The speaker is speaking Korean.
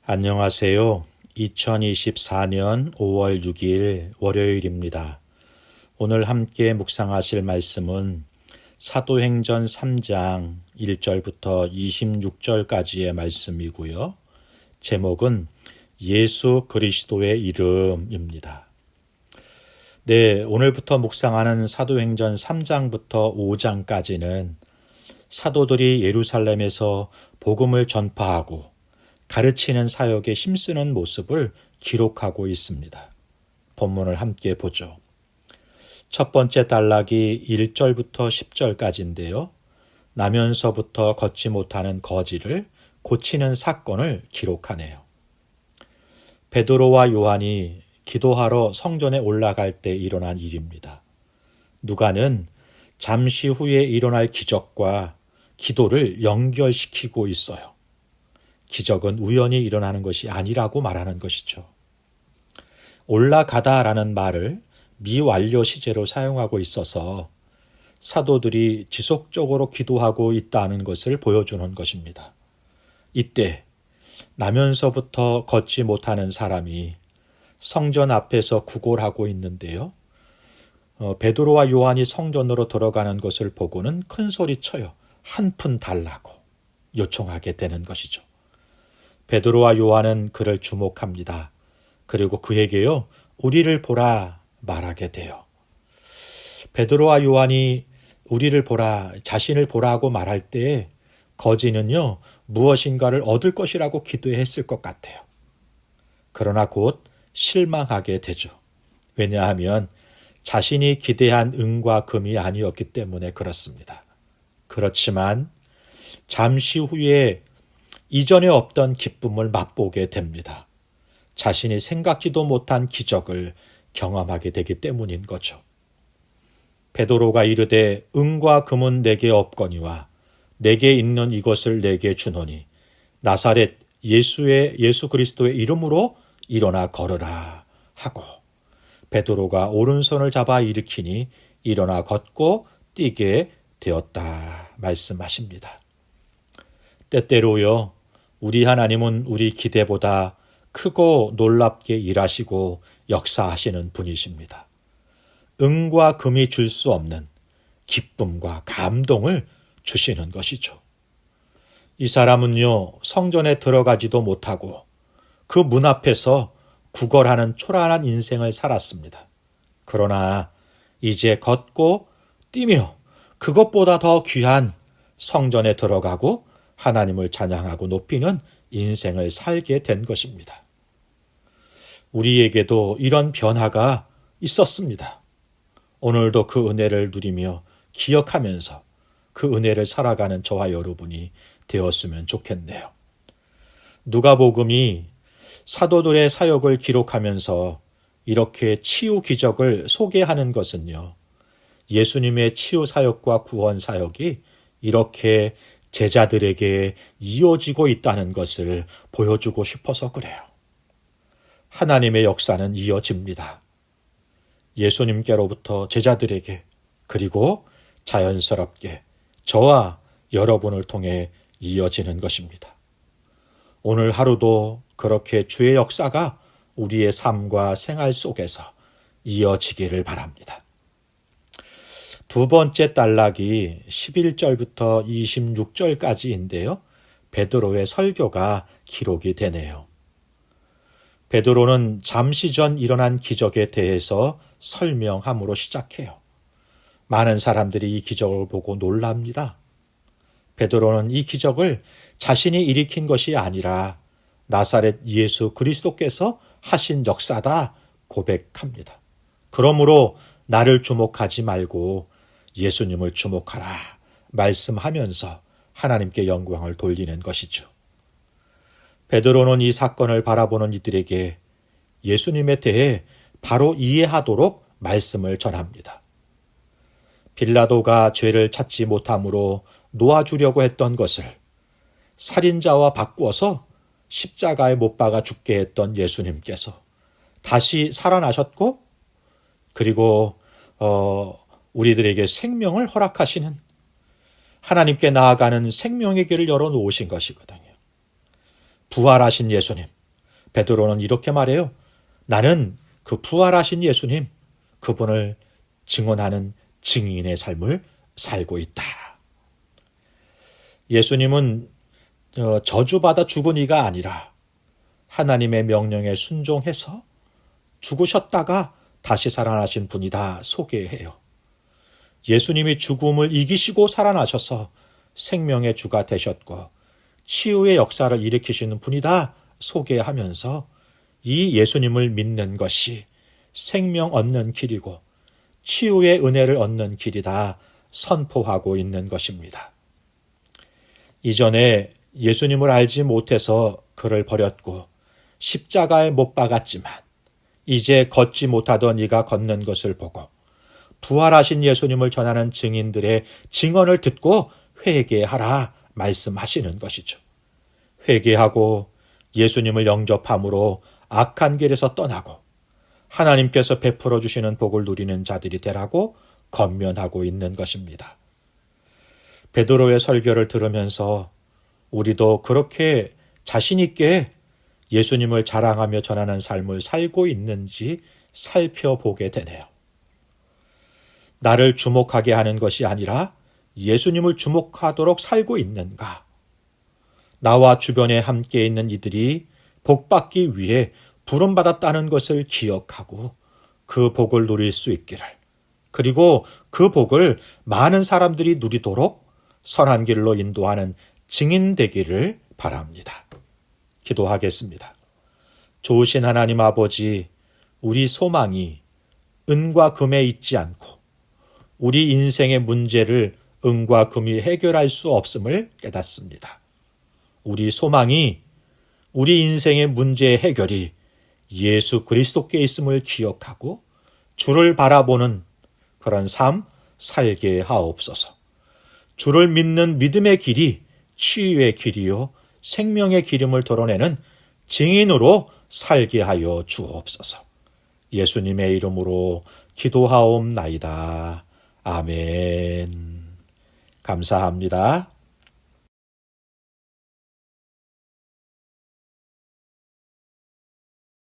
안녕하세요. 2024년 5월 6일 월요일입니다. 오늘 함께 묵상하실 말씀은 사도행전 3장 1절부터 26절까지의 말씀이고요. 제목은 예수 그리스도의 이름입니다. 네, 오늘부터 묵상하는 사도행전 3장부터 5장까지는 사도들이 예루살렘에서 복음을 전파하고 가르치는 사역에 힘쓰는 모습을 기록하고 있습니다. 본문을 함께 보죠. 첫 번째 단락이 1절부터 10절까지인데요. 나면서부터 걷지 못하는 거지를 고치는 사건을 기록하네요. 베드로와 요한이 기도하러 성전에 올라갈 때 일어난 일입니다. 누가는 잠시 후에 일어날 기적과 기도를 연결시키고 있어요. 기적은 우연히 일어나는 것이 아니라고 말하는 것이죠. 올라가다라는 말을 미완료 시제로 사용하고 있어서 사도들이 지속적으로 기도하고 있다는 것을 보여주는 것입니다. 이때 나면서부터 걷지 못하는 사람이 성전 앞에서 구걸하고 있는데요. 베드로와 요한이 성전으로 들어가는 것을 보고는 큰 소리 쳐요. 한 푼 달라고 요청하게 되는 것이죠. 베드로와 요한은 그를 주목합니다. 그리고 그에게요, 우리를 보라 말하게 돼요. 베드로와 요한이 우리를 보라, 자신을 보라고 말할 때 거지는요, 무엇인가를 얻을 것이라고 기도했을 것 같아요. 그러나 곧 실망하게 되죠. 왜냐하면 자신이 기대한 은과 금이 아니었기 때문에 그렇습니다. 그렇지만 잠시 후에 이전에 없던 기쁨을 맛보게 됩니다. 자신이 생각지도 못한 기적을 경험하게 되기 때문인 거죠. 베드로가 이르되 은과 금은 내게 없거니와 내게 있는 이것을 내게 주노니 나사렛 예수 그리스도의 이름으로 일어나 걸으라 하고 베드로가 오른손을 잡아 일으키니 일어나 걷고 뛰게 되었다 말씀하십니다. 때때로요, 우리 하나님은 우리 기대보다 크고 놀랍게 일하시고 역사하시는 분이십니다. 은과 금이 줄 수 없는 기쁨과 감동을 주시는 것이죠. 이 사람은요, 성전에 들어가지도 못하고 그 문 앞에서 구걸하는 초라한 인생을 살았습니다. 그러나 이제 걷고 뛰며 그것보다 더 귀한 성전에 들어가고 하나님을 찬양하고 높이는 인생을 살게 된 것입니다. 우리에게도 이런 변화가 있었습니다. 오늘도 그 은혜를 누리며 기억하면서 그 은혜를 살아가는 저와 여러분이 되었으면 좋겠네요. 누가복음이 사도들의 사역을 기록하면서 이렇게 치유 기적을 소개하는 것은요, 예수님의 치유 사역과 구원 사역이 이렇게 제자들에게 이어지고 있다는 것을 보여주고 싶어서 그래요. 하나님의 역사는 이어집니다. 예수님께로부터 제자들에게, 그리고 자연스럽게 저와 여러분을 통해 이어지는 것입니다. 오늘 하루도 그렇게 주의 역사가 우리의 삶과 생활 속에서 이어지기를 바랍니다. 두 번째 단락이 11절부터 26절까지인데요. 베드로의 설교가 기록이 되네요. 베드로는 잠시 전 일어난 기적에 대해서 설명함으로 시작해요. 많은 사람들이 이 기적을 보고 놀랍니다. 베드로는 이 기적을 자신이 일으킨 것이 아니라 나사렛 예수 그리스도께서 하신 역사다 고백합니다. 그러므로 나를 주목하지 말고 예수님을 주목하라 말씀하면서 하나님께 영광을 돌리는 것이죠. 베드로는 이 사건을 바라보는 이들에게 예수님에 대해 바로 이해하도록 말씀을 전합니다. 빌라도가 죄를 찾지 못함으로 놓아주려고 했던 것을 살인자와 바꾸어서 십자가에 못 박아 죽게 했던 예수님께서 다시 살아나셨고, 그리고 우리들에게 생명을 허락하시는, 하나님께 나아가는 생명의 길을 열어놓으신 것이거든요. 부활하신 예수님, 베드로는 이렇게 말해요. 나는 그 부활하신 예수님, 그분을 증언하는 증인의 삶을 살고 있다. 예수님은 저주받아 죽은 이가 아니라 하나님의 명령에 순종해서 죽으셨다가 다시 살아나신 분이다 소개해요. 예수님이 죽음을 이기시고 살아나셔서 생명의 주가 되셨고 치유의 역사를 일으키시는 분이다 소개하면서 이 예수님을 믿는 것이 생명 얻는 길이고 치유의 은혜를 얻는 길이다 선포하고 있는 것입니다. 이전에 예수님을 알지 못해서 그를 버렸고 십자가에 못 박았지만 이제 걷지 못하던 이가 걷는 것을 보고 부활하신 예수님을 전하는 증인들의 증언을 듣고 회개하라 말씀하시는 것이죠. 회개하고 예수님을 영접함으로 악한 길에서 떠나고 하나님께서 베풀어 주시는 복을 누리는 자들이 되라고 권면하고 있는 것입니다. 베드로의 설교를 들으면서 우리도 그렇게 자신 있게 예수님을 자랑하며 전하는 삶을 살고 있는지 살펴보게 되네요. 나를 주목하게 하는 것이 아니라 예수님을 주목하도록 살고 있는가? 나와 주변에 함께 있는 이들이 복받기 위해 부름받았다는 것을 기억하고 그 복을 누릴 수 있기를, 그리고 그 복을 많은 사람들이 누리도록 선한 길로 인도하는 증인 되기를 바랍니다. 기도하겠습니다. 좋으신 하나님 아버지, 우리 소망이 은과 금에 있지 않고 우리 인생의 문제를 은과 금이 해결할 수 없음을 깨닫습니다. 우리 소망이 우리 인생의 문제의 해결이 예수 그리스도께 있음을 기억하고 주를 바라보는 그런 삶 살게 하옵소서. 주를 믿는 믿음의 길이 치유의 길이요 생명의 기름을 드러내는 증인으로 살게 하여 주옵소서. 예수님의 이름으로 기도하옵나이다. 아멘. 감사합니다.